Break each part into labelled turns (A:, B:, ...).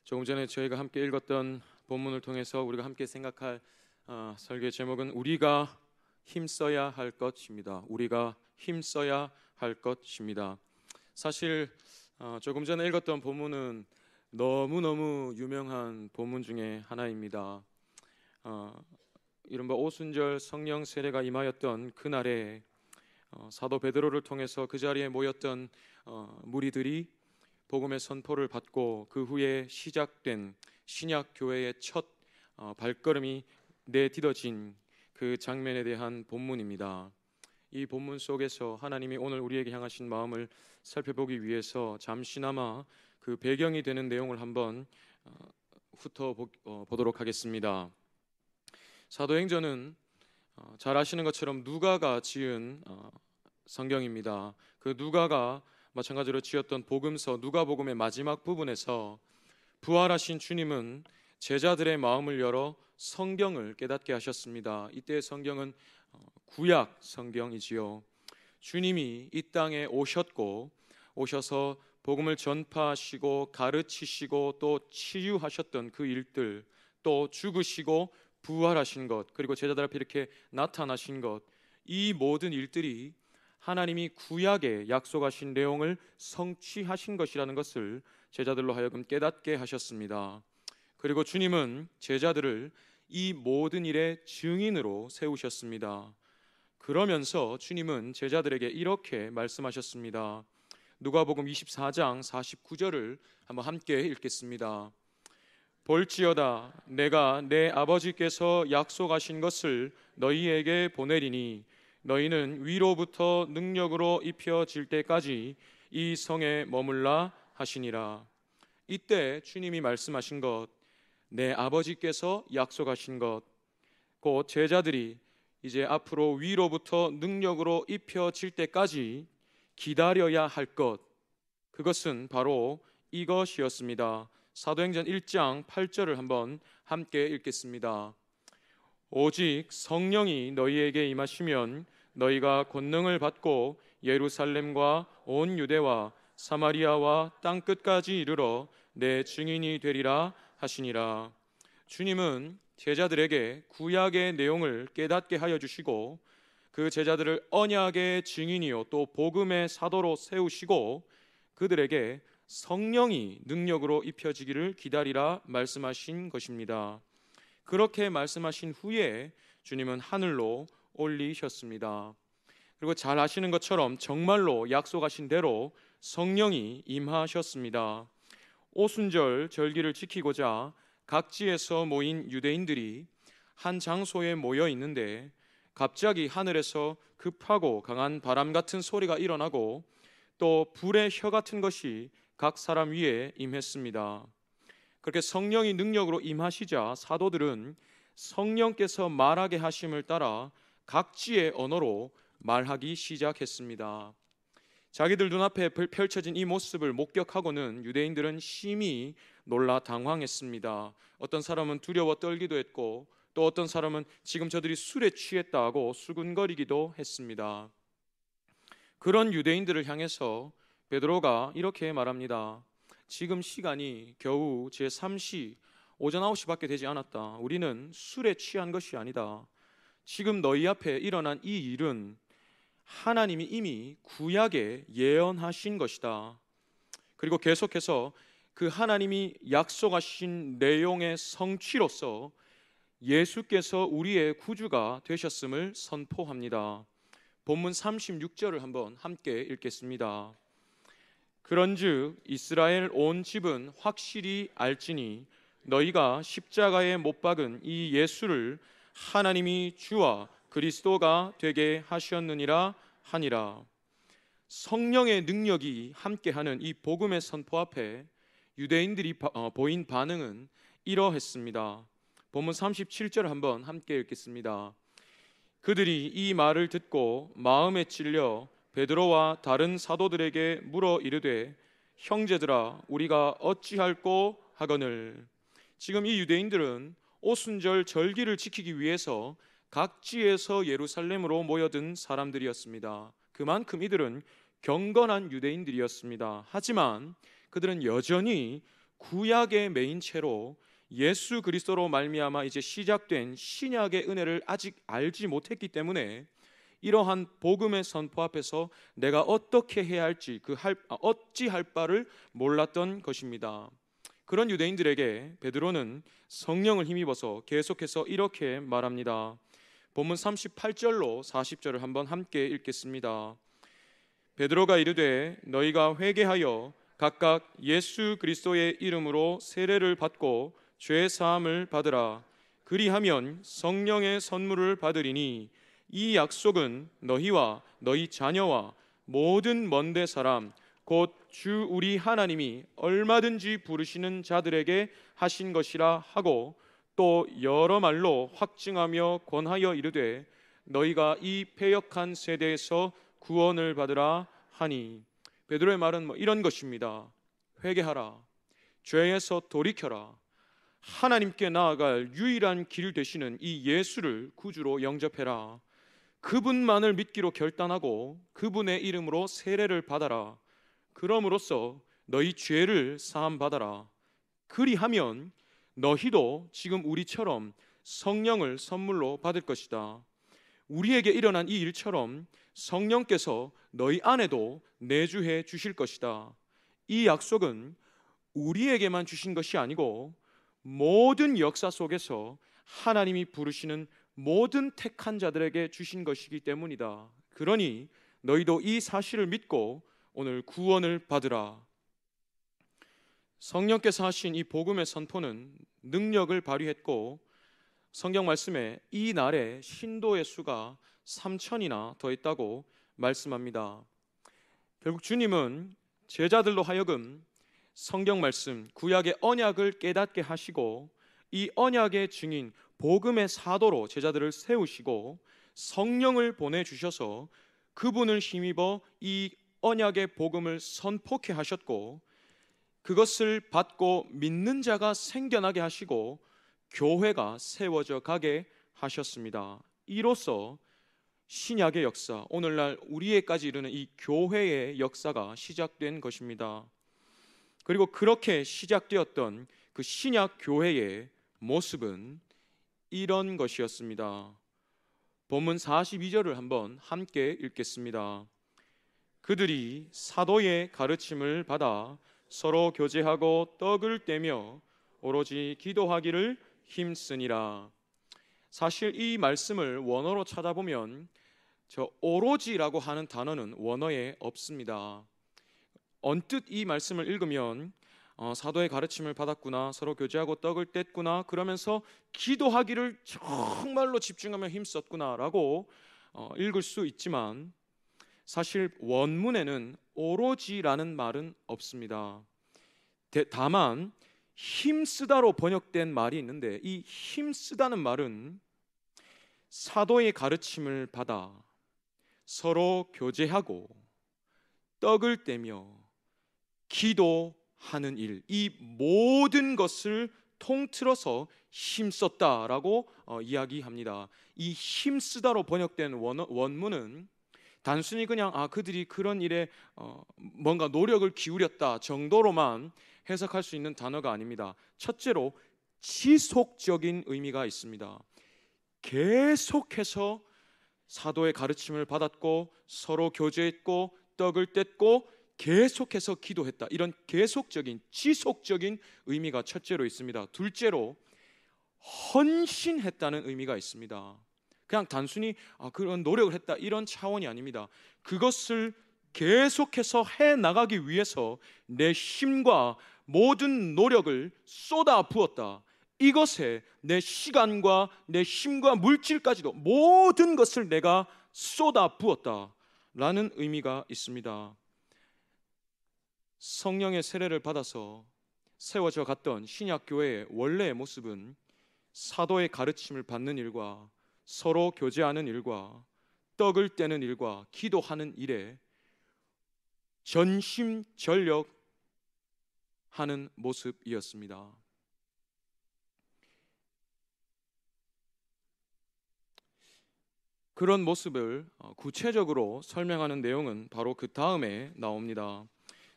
A: 조금 전에 저희가 함께 읽었던 본문을 통해서 우리가 함께 생각할 설교의 제목은 우리가 힘써야 할 것입니다. 우리가 힘써야 할 것입니다. 사실 조금 전에 읽었던 본문은 너무너무 유명한 본문 중에 하나입니다. 이른바 오순절 성령 세례가 임하였던 그날에 사도 베드로를 통해서 그 자리에 모였던 무리들이 복음의 선포를 받고 그 후에 시작된 신약 교회의 첫 발걸음이 내딛어진 그 장면에 대한 본문입니다. 이 본문 속에서 하나님이 오늘 우리에게 향하신 마음을 살펴보기 위해서 잠시나마 그 배경이 되는 내용을 한번 훑어보도록 하겠습니다. 사도행전은 잘 아시는 것처럼 누가가 지은 성경입니다. 그 누가가 마찬가지로 지었던 복음서 누가복음의 마지막 부분에서 부활하신 주님은 제자들의 마음을 열어 성경을 깨닫게 하셨습니다. 이때의 성경은 구약 성경이지요. 주님이 이 땅에 오셔서 복음을 전파하시고 가르치시고 또 치유하셨던 그 일들, 또 죽으시고 부활하신 것, 그리고 제자들 앞에 이렇게 나타나신 것, 이 모든 일들이 하나님이 구약에 약속하신 내용을 성취하신 것이라는 것을 제자들로 하여금 깨닫게 하셨습니다. 그리고 주님은 제자들을 이 모든 일의 증인으로 세우셨습니다. 그러면서 주님은 제자들에게 이렇게 말씀하셨습니다. 누가복음 24장 49절을 한번 함께 읽겠습니다. 볼지어다 내가 내 아버지께서 약속하신 것을 너희에게 보내리니 너희는 위로부터 능력으로 입혀질 때까지 이 성에 머물라 하시니라. 이때 주님이 말씀하신 것, 내 아버지께서 약속하신 것, 곧 제자들이 이제 앞으로 위로부터 능력으로 입혀질 때까지 기다려야 할 것, 그것은 바로 이것이었습니다. 사도행전 1장 8절을 한번 함께 읽겠습니다. 오직 성령이 너희에게 임하시면 너희가 권능을 받고 예루살렘과 온 유대와 사마리아와 땅끝까지 이르러 내 증인이 되리라 하시니라. 주님은 제자들에게 구약의 내용을 깨닫게 하여 주시고 그 제자들을 언약의 증인이요 또 복음의 사도로 세우시고 그들에게 성령이 능력으로 입혀지기를 기다리라 말씀하신 것입니다. 그렇게 말씀하신 후에 주님은 하늘로 올리셨습니다. 그리고 잘 아시는 것처럼 정말로 약속하신 대로 성령이 임하셨습니다. 오순절 절기를 지키고자 각지에서 모인 유대인들이 한 장소에 모여 있는데 갑자기 하늘에서 급하고 강한 바람 같은 소리가 일어나고 또 불의 혀 같은 것이 각 사람 위에 임했습니다. 그렇게 성령이 능력으로 임하시자 사도들은 성령께서 말하게 하심을 따라 각지의 언어로 말하기 시작했습니다. 자기들 눈앞에 펼쳐진 이 모습을 목격하고는 유대인들은 심히 놀라 당황했습니다. 어떤 사람은 두려워 떨기도 했고 또 어떤 사람은 지금 저들이 술에 취했다고 수군거리기도 했습니다. 그런 유대인들을 향해서 베드로가 이렇게 말합니다. 지금 시간이 겨우 제3시 오전 9시밖에 되지 않았다. 우리는 술에 취한 것이 아니다. 지금 너희 앞에 일어난 이 일은 하나님이 이미 구약에 예언하신 것이다. 그리고 계속해서 그 하나님이 약속하신 내용의 성취로서 예수께서 우리의 구주가 되셨음을 선포합니다. 본문 36절을 한번 함께 읽겠습니다. 그런즉 이스라엘 온 집은 확실히 알지니 너희가 십자가에 못 박은 이 예수를 하나님이 주와 그리스도가 되게 하셨느니라 하니라. 성령의 능력이 함께하는 이 복음의 선포 앞에 유대인들이 보인 반응은 이러했습니다. 본문 37절 한번 함께 읽겠습니다. 그들이 이 말을 듣고 마음에 찔려 베드로와 다른 사도들에게 물어 이르되 형제들아 우리가 어찌할꼬 하거늘. 지금 이 유대인들은 오순절 절기를 지키기 위해서 각지에서 예루살렘으로 모여든 사람들이었습니다. 그만큼 이들은 경건한 유대인들이었습니다. 하지만 그들은 여전히 구약의 메인체로 예수 그리스도로 말미암아 이제 시작된 신약의 은혜를 아직 알지 못했기 때문에 이러한 복음의 선포 앞에서 내가 어떻게 해야 할지 어찌할 바를 몰랐던 것입니다. 그런 유대인들에게 베드로는 성령을 힘입어서 계속해서 이렇게 말합니다. 본문 38절로 40절을 한번 함께 읽겠습니다. 베드로가 이르되 너희가 회개하여 각각 예수 그리스도의 이름으로 세례를 받고 죄 사함을 받으라. 그리하면 성령의 선물을 받으리니 이 약속은 너희와 너희 자녀와 모든 먼데 사람 곧 주 우리 하나님이 얼마든지 부르시는 자들에게 하신 것이라 하고 또 여러 말로 확증하며 권하여 이르되 너희가 이 패역한 세대에서 구원을 받으라 하니. 베드로의 말은 이런 것입니다. 회개하라. 죄에서 돌이켜라. 하나님께 나아갈 유일한 길 되시는 이 예수를 구주로 영접해라. 그분만을 믿기로 결단하고 그분의 이름으로 세례를 받아라. 그럼으로써 너희 죄를 사함 받아라. 그리하면 너희도 지금 우리처럼 성령을 선물로 받을 것이다. 우리에게 일어난 이 일처럼 성령께서 너희 안에도 내주해 주실 것이다. 이 약속은 우리에게만 주신 것이 아니고 모든 역사 속에서 하나님이 부르시는 모든 택한 자들에게 주신 것이기 때문이다. 그러니 너희도 이 사실을 믿고 오늘 구원을 받으라. 성령께서 하신 이 복음의 선포는 능력을 발휘했고 성경 말씀에 이 날에 신도의 수가 3,000이나 더했다고 말씀합니다. 결국 주님은 제자들로 하여금 성경 말씀, 구약의 언약을 깨닫게 하시고 이 언약의 증인, 복음의 사도로 제자들을 세우시고 성령을 보내주셔서 그분을 힘입어 이 언약의 복음을 선포케 하셨고 그것을 받고 믿는 자가 생겨나게 하시고 교회가 세워져 가게 하셨습니다. 이로써 신약의 역사, 오늘날 우리에까지 이르는 이 교회의 역사가 시작된 것입니다. 그리고 그렇게 시작되었던 그 신약 교회의 모습은 이런 것이었습니다. 본문 42절을 한번 함께 읽겠습니다. 그들이 사도의 가르침을 받아 서로 교제하고 떡을 떼며 오로지 기도하기를 힘쓰니라. 사실 이 말씀을 원어로 찾아보면 저 오로지라고 하는 단어는 원어에 없습니다. 언뜻 이 말씀을 읽으면 사도의 가르침을 받았구나, 서로 교제하고 떡을 뗐구나, 그러면서 기도하기를 정말로 집중하며 힘썼구나라고 읽을 수 있지만 사실 원문에는 오로지라는 말은 없습니다. 다만 힘쓰다로 번역된 말이 있는데 이 힘쓰다는 말은 사도의 가르침을 받아 서로 교제하고 떡을 떼며 기도하는 일, 이 모든 것을 통틀어서 힘썼다라고 이야기합니다. 이 힘쓰다로 번역된 원문은 단순히 그냥 그들이 그런 일에 뭔가 노력을 기울였다 정도로만 해석할 수 있는 단어가 아닙니다. 첫째로 지속적인 의미가 있습니다. 계속해서 사도의 가르침을 받았고 서로 교제했고 떡을 뗐고 계속해서 기도했다. 이런 계속적인 지속적인 의미가 첫째로 있습니다. 둘째로 헌신했다는 의미가 있습니다. 그냥 단순히 그런 노력을 했다 이런 차원이 아닙니다. 그것을 계속해서 해나가기 위해서 내 힘과 모든 노력을 쏟아 부었다. 이것에 내 시간과 내 힘과 물질까지도 모든 것을 내가 쏟아 부었다라는 의미가 있습니다. 성령의 세례를 받아서 세워져 갔던 신약교회의 원래의 모습은 사도의 가르침을 받는 일과 서로 교제하는 일과 떡을 떼는 일과 기도하는 일에 전심전력하는 모습이었습니다. 그런 모습을 구체적으로 설명하는 내용은 바로 그 다음에 나옵니다.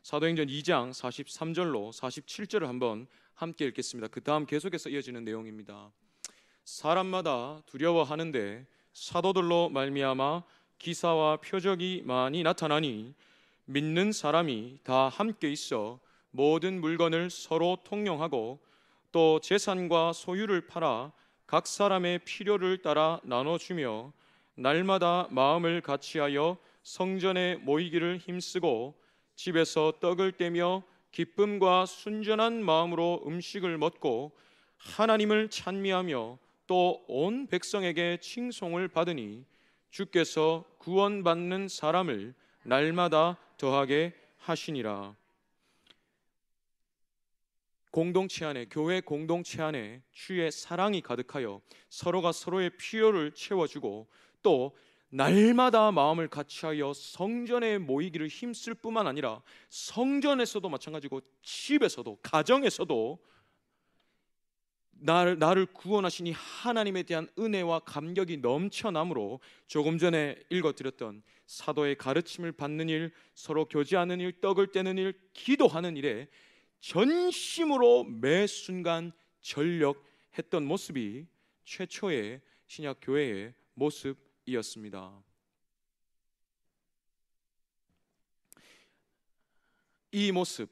A: 사도행전 2장 43절로 47절을 한번 함께 읽겠습니다. 그 다음 계속해서 이어지는 내용입니다. 사람마다 두려워하는데 사도들로 말미암아 기사와 표적이 많이 나타나니 믿는 사람이 다 함께 있어 모든 물건을 서로 통용하고 또 재산과 소유를 팔아 각 사람의 필요를 따라 나눠주며 날마다 마음을 같이하여 성전에 모이기를 힘쓰고 집에서 떡을 떼며 기쁨과 순전한 마음으로 음식을 먹고 하나님을 찬미하며 또 온 백성에게 칭송을 받으니 주께서 구원받는 사람을 날마다 더하게 하시니라. 공동체 안에, 교회 공동체 안에 주의 사랑이 가득하여 서로가 서로의 필요를 채워주고 또 날마다 마음을 같이하여 성전에 모이기를 힘쓸 뿐만 아니라 성전에서도 마찬가지고 집에서도 가정에서도 나를 구원하신 이 하나님에 대한 은혜와 감격이 넘쳐나므로 조금 전에 읽어드렸던 사도의 가르침을 받는 일, 서로 교제하는 일, 떡을 떼는 일, 기도하는 일에 전심으로 매 순간 전력했던 모습이 최초의 신약 교회의 모습이었습니다. 이 모습,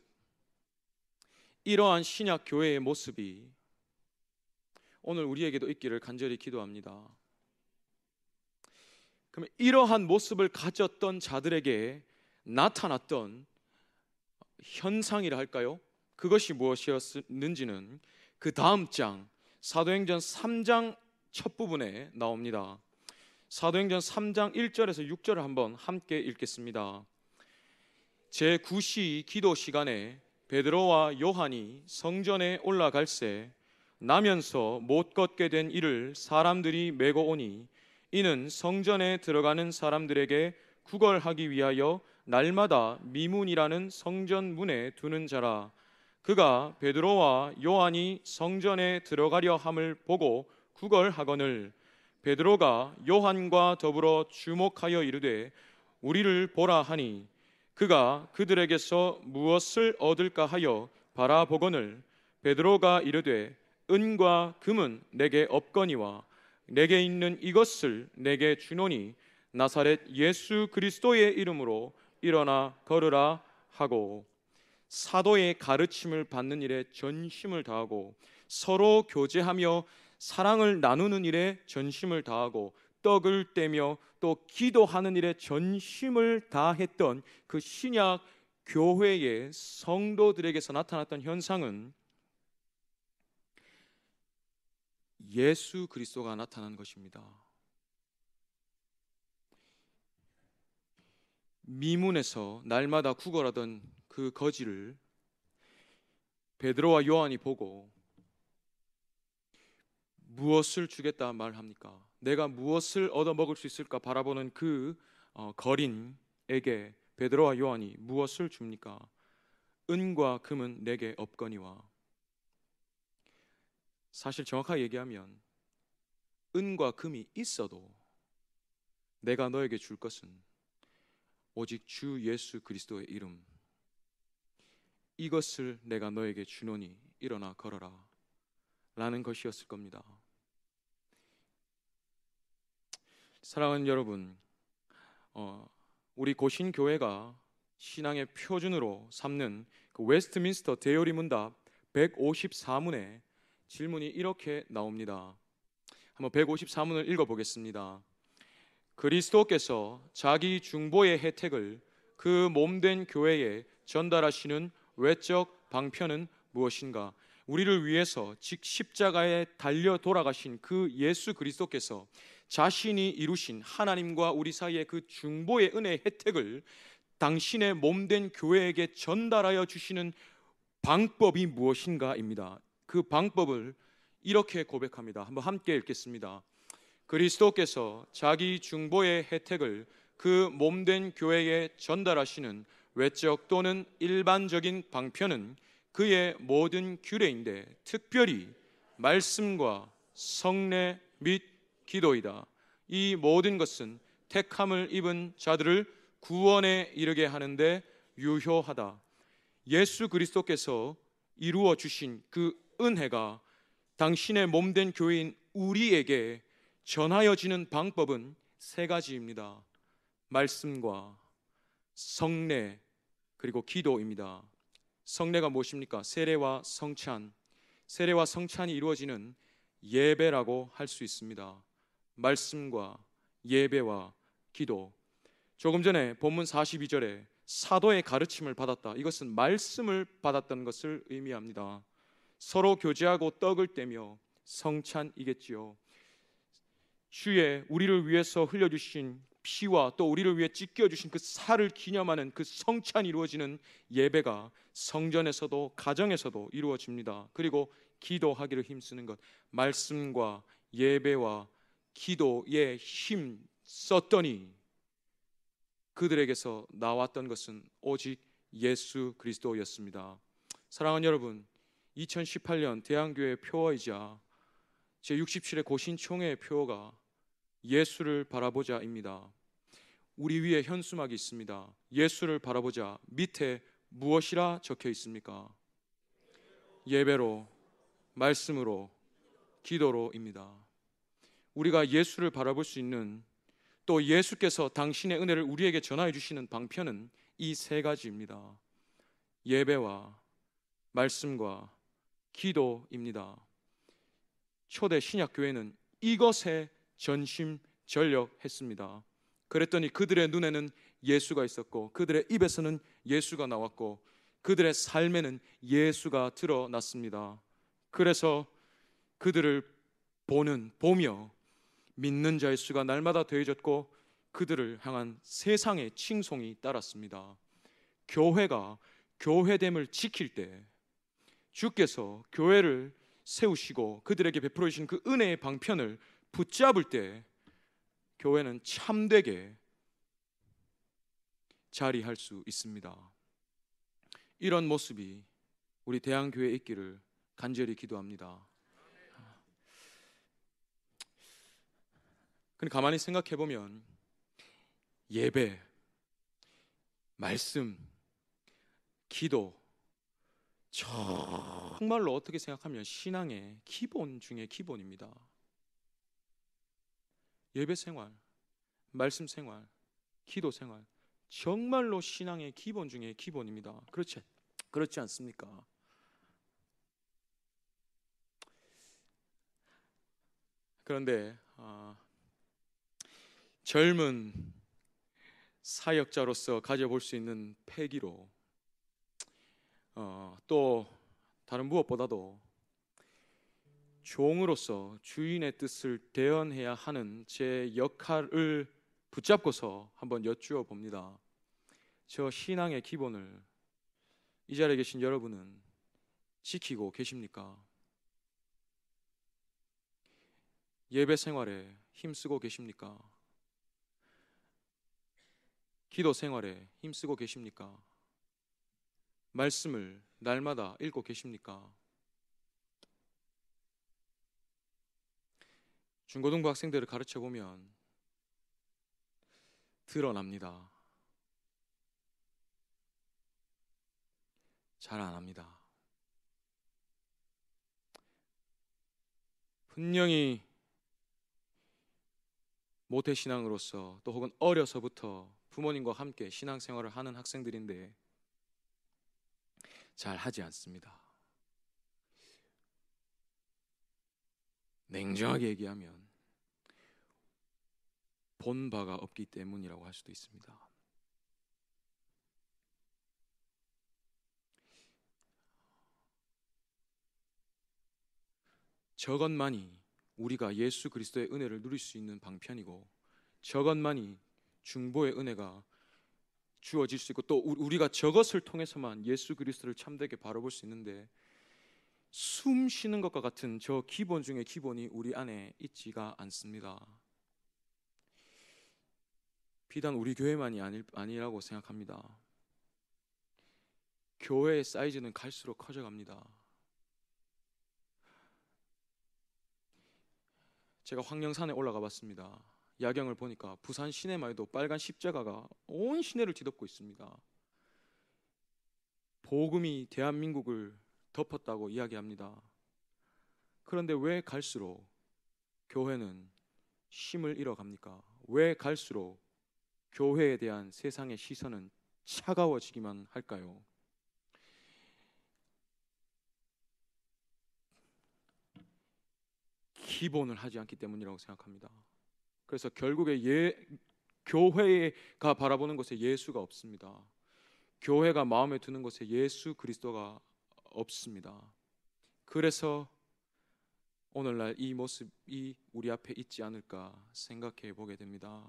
A: 이러한 신약 교회의 모습이 오늘 우리에게도 있기를 간절히 기도합니다. 그러면 이러한 모습을 가졌던 자들에게 나타났던 현상이라 할까요? 그것이 무엇이었는지는 그 다음 장 사도행전 3장 첫 부분에 나옵니다. 사도행전 3장 1절에서 6절을 한번 함께 읽겠습니다. 제9시 기도 시간에 베드로와 요한이 성전에 올라갈새 나면서 못 걷게 된 이를 사람들이 메고 오니 이는 성전에 들어가는 사람들에게 구걸하기 위하여 날마다 미문이라는 성전 문에 두는 자라. 그가 베드로와 요한이 성전에 들어가려 함을 보고 구걸하거늘 베드로가 요한과 더불어 주목하여 이르되 우리를 보라 하니 그가 그들에게서 무엇을 얻을까 하여 바라보거늘 베드로가 이르되 은과 금은 내게 없거니와 내게 있는 이것을 내게 주노니 나사렛 예수 그리스도의 이름으로 일어나 걸으라 하고 사도의 가르침을 받는 일에 전심을 다하고 서로 교제하며 사랑을 나누는 일에 전심을 다하고 떡을 떼며 또 기도하는 일에 전심을 다했던 그 신약 교회의 성도들에게서 나타났던 현상은 예수 그리스도가 나타난 것입니다. 미문에서 날마다 구걸하던 그 거지를 베드로와 요한이 보고 무엇을 주겠다 말합니까? 내가 무엇을 얻어먹을 수 있을까 바라보는 그 거린에게 베드로와 요한이 무엇을 줍니까? 은과 금은 내게 없거니와. 사실 정확하게 얘기하면 은과 금이 있어도 내가 너에게 줄 것은 오직 주 예수 그리스도의 이름, 이것을 내가 너에게 주노니 일어나 걸어라 라는 것이었을 겁니다. 사랑하는 여러분, 우리 고신교회가 신앙의 표준으로 삼는 그 웨스트민스터 대요리 문답 154문에 질문이 이렇게 나옵니다. 한번 154문을 읽어보겠습니다. 그리스도께서 자기 중보의 혜택을 그 몸된 교회에 전달하시는 외적 방편은 무엇인가? 우리를 위해서 즉 십자가에 달려 돌아가신 그 예수 그리스도께서 자신이 이루신 하나님과 우리 사이의 그 중보의 은혜의 혜택을 당신의 몸된 교회에게 전달하여 주시는 방법이 무엇인가입니다. 그 방법을 이렇게 고백합니다. 한번 함께 읽겠습니다. 그리스도께서 자기 중보의 혜택을 그 몸된 교회에 전달하시는 외적 또는 일반적인 방편은 그의 모든 규례인데 특별히 말씀과 성례 및 기도이다. 이 모든 것은 택함을 입은 자들을 구원에 이르게 하는데 유효하다. 예수 그리스도께서 이루어 주신 그 은혜가 당신의 몸된 교회인 우리에게 전하여지는 방법은 세 가지입니다. 말씀과 성례 그리고 기도입니다. 성례가 무엇입니까? 세례와 성찬. 세례와 성찬이 이루어지는 예배라고 할 수 있습니다. 말씀과 예배와 기도. 조금 전에 본문 42절에 사도의 가르침을 받았다. 이것은 말씀을 받았다는 것을 의미합니다. 서로 교제하고 떡을 떼며 성찬이겠지요. 주의 우리를 위해서 흘려주신 피와 또 우리를 위해 찢겨주신 그 살을 기념하는 그 성찬이 이루어지는 예배가 성전에서도 가정에서도 이루어집니다. 그리고 기도하기를 힘쓰는 것, 말씀과 예배와 기도에 힘 썼더니 그들에게서 나왔던 것은 오직 예수 그리스도였습니다. 사랑하는 여러분, 2018년 대한교회 표어이자 제67회 고신총회의 표어가 예수를 바라보자입니다. 우리 위에 현수막이 있습니다. 예수를 바라보자. 밑에 무엇이라 적혀 있습니까? 예배로, 말씀으로, 기도로입니다. 우리가 예수를 바라볼 수 있는, 또 예수께서 당신의 은혜를 우리에게 전하여 주시는 방편은 이 세 가지입니다. 예배와 말씀과 기도입니다. 초대 신약 교회는 이것에 전심전력했습니다. 그랬더니 그들의 눈에는 예수가 있었고 그들의 입에서는 예수가 나왔고 그들의 삶에는 예수가 드러났습니다. 그래서 그들을 보며 믿는 자의 수가 날마다 더해졌고 그들을 향한 세상의 칭송이 따랐습니다. 교회가 교회됨을 지킬 때, 주께서 교회를 세우시고 그들에게 베풀어 주신 그 은혜의 방편을 붙잡을 때 교회는 참되게 자리할 수 있습니다. 이런 모습이 우리 대한교회에 있기를 간절히 기도합니다. 근데 가만히 생각해 보면 예배, 말씀, 기도, 정말로 어떻게 생각하면 신앙의 기본 중의 기본입니다. 예배 생활, 말씀 생활, 기도 생활, 정말로 신앙의 기본 중의 기본입니다. 그렇지 않습니까? 그런데 젊은 사역자로서 가져볼 수 있는 패기로 또 다른 무엇보다도 종으로서 주인의 뜻을 대언해야 하는 제 역할을 붙잡고서 한번 여쭈어 봅니다. 저 신앙의 기본을 이 자리에 계신 여러분은 지키고 계십니까? 예배 생활에 힘쓰고 계십니까? 기도 생활에 힘쓰고 계십니까? 말씀을 날마다 읽고 계십니까? 중고등부 학생들을 가르쳐 보면 드러납니다. 잘 안 합니다. 분명히 모태신앙으로서 또 혹은 어려서부터 부모님과 함께 신앙생활을 하는 학생들인데 잘 하지 않습니다. 냉정하게 얘기하면 본 바가 없기 때문이라고 할 수도 있습니다. 저것만이 우리가 예수 그리스도의 은혜를 누릴 수 있는 방편이고 저것만이 중보의 은혜가 주어질 수 있고 또 우리가 저것을 통해서만 예수 그리스도를 참되게 바라볼 수 있는데 숨 쉬는 것과 같은 저 기본 중의 기본이 우리 안에 있지가 않습니다. 비단 우리 교회만이 아니라고 생각합니다. 교회의 사이즈는 갈수록 커져갑니다. 제가 황령산에 올라가 봤습니다. 야경을 보니까 부산 시내만 해도 빨간 십자가가 온 시내를 뒤덮고 있습니다. 복음이 대한민국을 덮었다고 이야기합니다. 그런데 왜 갈수록 교회는 힘을 잃어갑니까? 왜 갈수록 교회에 대한 세상의 시선은 차가워지기만 할까요? 기본을 하지 않기 때문이라고 생각합니다. 그래서 결국에 교회가 바라보는 곳에 예수가 없습니다. 교회가 마음에 드는 곳에 예수 그리스도가 없습니다. 그래서 오늘날 이 모습이 우리 앞에 있지 않을까 생각해 보게 됩니다.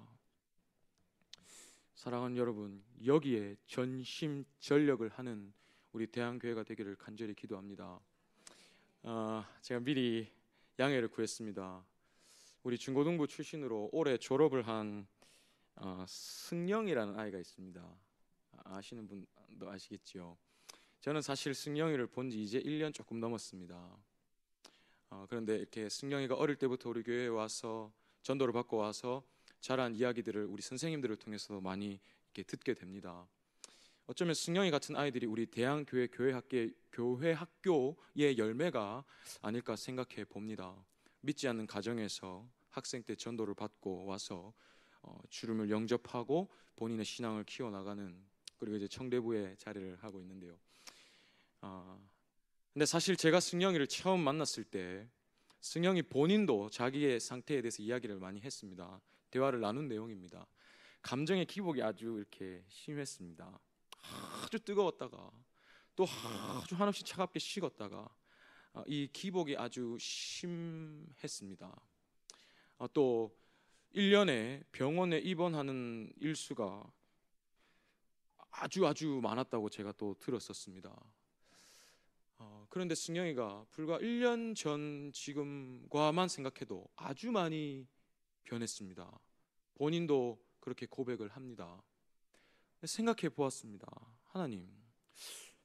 A: 사랑하는 여러분, 여기에 전심전력을 하는 우리 대한교회가 되기를 간절히 기도합니다. 제가 미리 양해를 구했습니다. 우리 중고등부 출신으로 올해 졸업을 한 승영이라는 아이가 있습니다. 아시는 분도 아시겠지요. 저는 사실 승영이를 본 지 이제 1년 조금 넘었습니다. 그런데 이렇게 승영이가 어릴 때부터 우리 교회에 와서 전도를 받고 와서 자란 이야기들을 우리 선생님들을 통해서 많이 이렇게 듣게 됩니다. 어쩌면 승영이 같은 아이들이 우리 대한교회 교회 학교의 열매가 아닐까 생각해 봅니다. 믿지 않는 가정에서 학생 때 전도를 받고 와서 주름을 영접하고 본인의 신앙을 키워나가는, 그리고 이제 청대부에 자리를 하고 있는데요. 근데 사실 제가 승영이를 처음 만났을 때 승영이 본인도 자기의 상태에 대해서 이야기를 많이 했습니다. 대화를 나눈 내용입니다. 감정의 기복이 아주 이렇게 심했습니다. 아주 뜨거웠다가 또 아주 한없이 차갑게 식었다가 이 기복이 아주 심했습니다. 또 1년에 병원에 입원하는 일수가 아주 많았다고 제가 또 들었었습니다. 그런데 승영이가 불과 1년 전 지금과만 생각해도 아주 많이 변했습니다. 본인도 그렇게 고백을 합니다. 생각해 보았습니다. 하나님,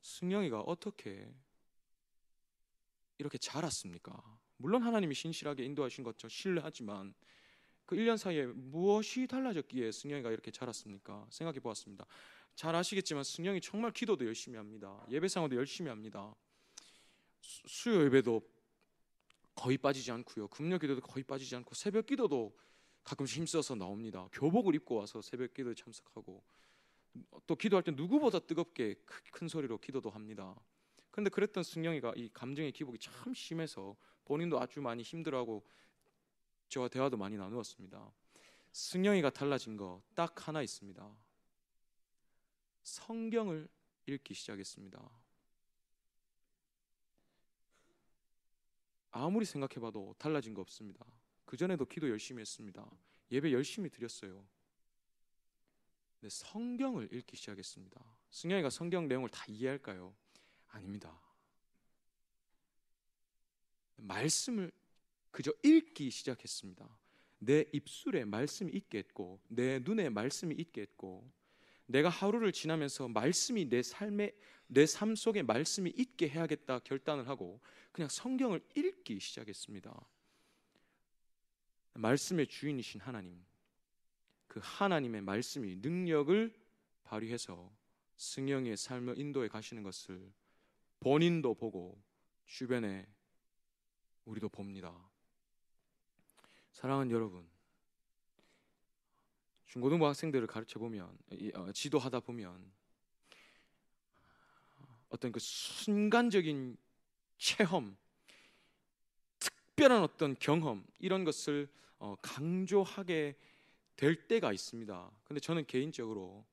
A: 승영이가 어떻게 이렇게 자랐습니까? 물론 하나님이 신실하게 인도하신 것죠, 신뢰하지만 그 1년 사이에 무엇이 달라졌기에 승영이가 이렇게 자랐습니까? 생각해 보았습니다. 잘 아시겠지만 승영이 정말 기도도 열심히 합니다. 예배상도 열심히 합니다. 수요 예배도 거의 빠지지 않고요, 금요 기도도 거의 빠지지 않고 새벽 기도도 가끔씩 힘써서 나옵니다. 교복을 입고 와서 새벽 기도에 참석하고 또 기도할 때 누구보다 뜨겁게 큰 소리로 기도도 합니다. 그런데 그랬던 승영이가 이 감정의 기복이 참 심해서 본인도 아주 많이 힘들어하고 저와 대화도 많이 나누었습니다. 승영이가 달라진 거 딱 하나 있습니다. 성경을 읽기 시작했습니다. 아무리 생각해봐도 달라진 거 없습니다. 그전에도 기도 열심히 했습니다. 예배 열심히 드렸어요. 근데 성경을 읽기 시작했습니다. 승영이가 성경 내용을 다 이해할까요? 아닙니다. 말씀을 그저 읽기 시작했습니다. 내 입술에 말씀이 있게 했고 내 눈에 말씀이 있게 했고 내가 하루를 지나면서 말씀이 내 삶 속에 말씀이 있게 해야겠다 결단을 하고 그냥 성경을 읽기 시작했습니다. 말씀의 주인이신 하나님, 그 하나님의 말씀이 능력을 발휘해서 승영이의 삶을 인도해 가시는 것을 본인도 보고 주변에 우리도 봅니다. 사랑하는 여러분, 중고등부 학생들을 가르쳐 보면, 지도하다 보면 어떤 그 순간적인 체험, 특별한 어떤 경험, 이런 것을 강조하게 될 때가 있습니다. 근데 저는 개인적으로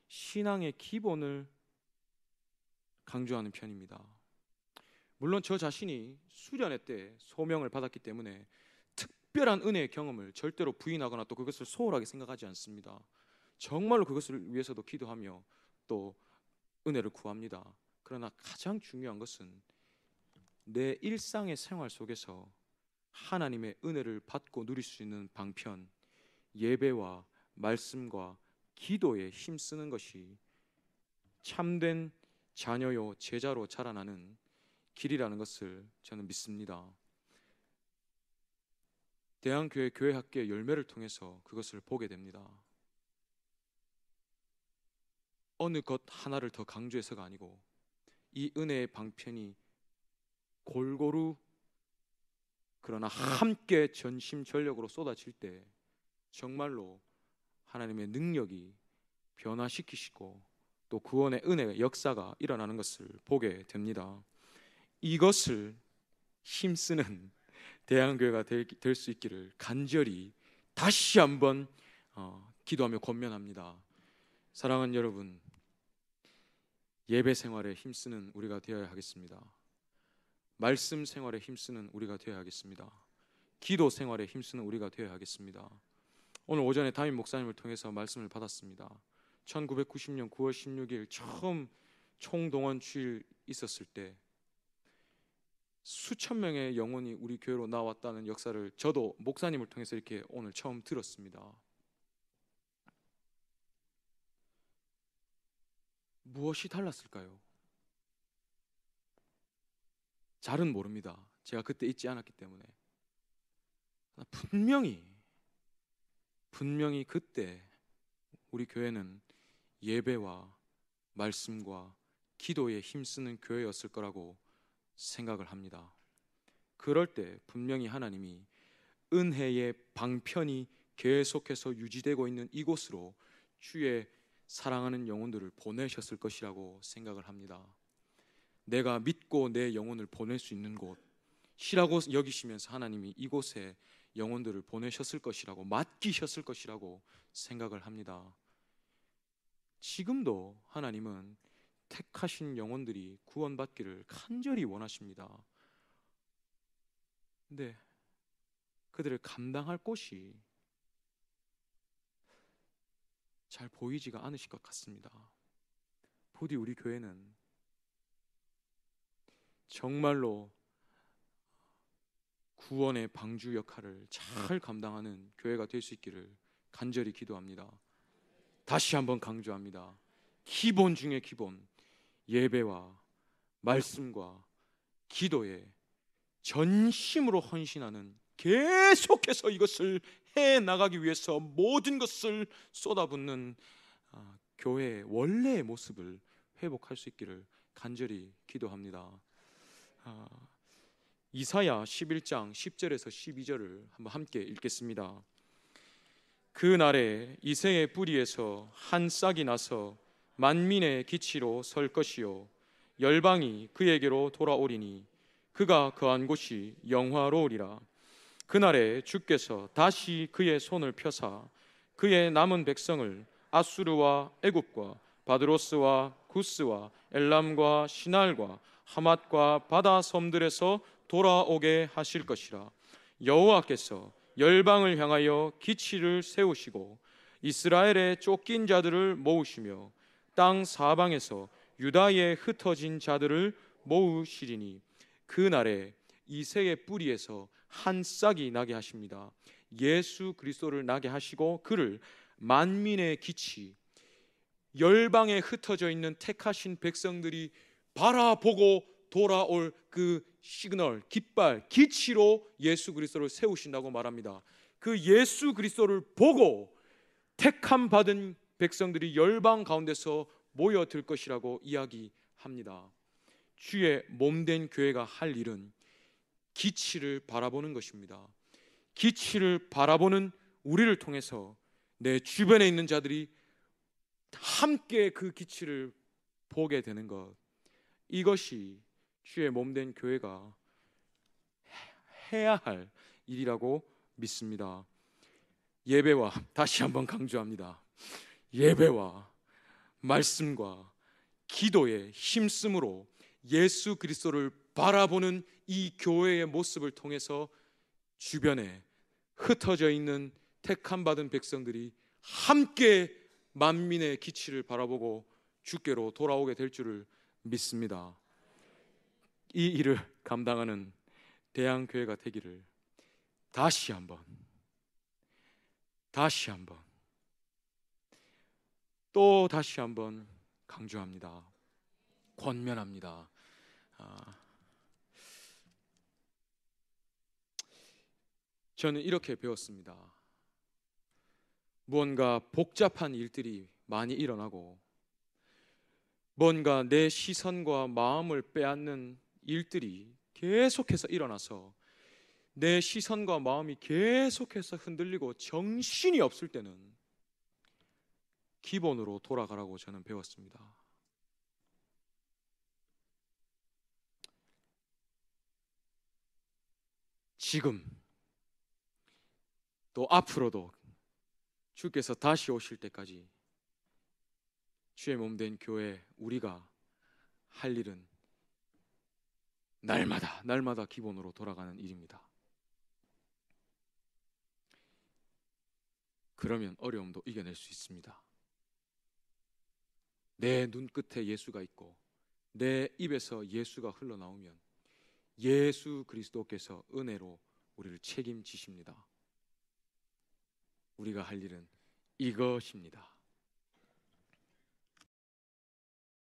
A: 신앙의 기본을 강조하는 편입니다. 물론 저 자신이 수련회 때 소명을 받았기 때문에 특별한 은혜의 경험을 절대로 부인하거나 또 그것을 소홀하게 생각하지 않습니다. 정말로 그것을 위해서도 기도하며 또 은혜를 구합니다. 그러나 가장 중요한 것은 내 일상의 생활 속에서 하나님의 은혜를 받고 누릴 수 있는 방편, 예배와 말씀과 기도에 힘쓰는 것이 참된 자녀요 제자로 자라나는 길이라는 것을 저는 믿습니다. 대한교회 교회학교의 열매를 통해서 그것을 보게 됩니다. 어느 것 하나를 더 강조해서가 아니고 이 은혜의 방편이 골고루 그러나 함께 전심전력으로 쏟아질 때 정말로 하나님의 능력이 변화시키시고 또 구원의 은혜의 역사가 일어나는 것을 보게 됩니다. 이것을 힘쓰는 대한교회가 될 수 있기를 간절히 다시 한번 기도하며 권면합니다. 사랑하는 여러분, 예배 생활에 힘쓰는 우리가 되어야 하겠습니다. 말씀 생활에 힘쓰는 우리가 되어야 하겠습니다. 기도 생활에 힘쓰는 우리가 되어야 하겠습니다. 오늘 오전에 담임 목사님을 통해서 말씀을 받았습니다. 1990년 9월 16일 처음 총동원 주일 있었을 때 수천 명의 영혼이 우리 교회로 나왔다는 역사를 저도 목사님을 통해서 이렇게 오늘 처음 들었습니다. 무엇이 달랐을까요? 잘은 모릅니다. 제가 그때 있지 않았기 때문에. 분명히 그때 우리 교회는 예배와 말씀과 기도에 힘쓰는 교회였을 거라고 생각을 합니다. 그럴 때 분명히 하나님이 은혜의 방편이 계속해서 유지되고 있는 이곳으로 주의 사랑하는 영혼들을 보내셨을 것이라고 생각을 합니다. 내가 믿고 내 영혼을 보낼 수 있는 곳이라고 여기시면서 하나님이 이곳에 영혼들을 보내셨을 것이라고, 맡기셨을 것이라고 생각을 합니다. 지금도 하나님은 택하신 영혼들이 구원받기를 간절히 원하십니다. 근데 그들을 감당할 곳이 잘 보이지가 않으실 것 같습니다. 부디 우리 교회는 정말로 구원의 방주 역할을 잘 감당하는 교회가 될 수 있기를 간절히 기도합니다. 다시 한번 강조합니다. 기본 중에 기본, 예배와 말씀과 기도에 전심으로 헌신하는, 계속해서 이것을 해나가기 위해서 모든 것을 쏟아붓는 교회의 원래의 모습을 회복할 수 있기를 간절히 기도합니다. 이사야 11장 10절에서 12절을 한번 함께 읽겠습니다. 그 날에 이새의 뿌리에서 한 싹이 나서 만민의 기치로 설 것이요 열방이 그에게로 돌아오리니 그가 거한 곳이 영화로우리라. 그날에 주께서 다시 그의 손을 펴사 그의 남은 백성을 아수르와 애굽과 바드로스와 구스와 엘람과 시날과 하맛과 바다 섬들에서 돌아오게 하실 것이라. 여호와께서 열방을 향하여 기치를 세우시고 이스라엘의 쫓긴 자들을 모으시며 땅 사방에서 유다에 흩어진 자들을 모으시리니 그날에 이새의 뿌리에서 한 싹이 나게 하십니다. 예수 그리스도를 나게 하시고 그를 만민의 기치, 열방에 흩어져 있는 택하신 백성들이 바라보고 돌아올 그 시그널, 깃발, 기치로 예수 그리스도를 세우신다고 말합니다. 그 예수 그리스도를 보고 택함 받은 백성들이 열방 가운데서 모여들 것이라고 이야기합니다. 주의 몸된 교회가 할 일은 기치를 바라보는 것입니다. 기치를 바라보는 우리를 통해서 내 주변에 있는 자들이 함께 그 기치를 보게 되는 것, 이것이 주의 몸된 교회가 해야 할 일이라고 믿습니다. 예배와, 다시 한번 강조합니다, 예배와 말씀과 기도의 힘씀으로 예수 그리스도를 바라보는 이 교회의 모습을 통해서 주변에 흩어져 있는 택함 받은 백성들이 함께 만민의 기치를 바라보고 주께로 돌아오게 될 줄을 믿습니다. 이 일을 감당하는 대한교회가 되기를 다시 한번 또 다시 한번 강조합니다. 권면합니다. 저는 이렇게 배웠습니다. 무언가 복잡한 일들이 많이 일어나고 뭔가 내 시선과 마음을 빼앗는 일들이 계속해서 일어나서 내 시선과 마음이 계속해서 흔들리고 정신이 없을 때는 기본으로 돌아가라고 저는 배웠습니다. 지금 또 앞으로도 주께서 다시 오실 때까지 주의 몸된 교회 우리가 할 일은 날마다 기본으로 돌아가는 일입니다. 그러면 어려움도 이겨낼 수 있습니다. 내 눈끝에 예수가 있고 내 입에서 예수가 흘러나오면 예수 그리스도께서 은혜로 우리를 책임지십니다. 우리가 할 일은 이것입니다.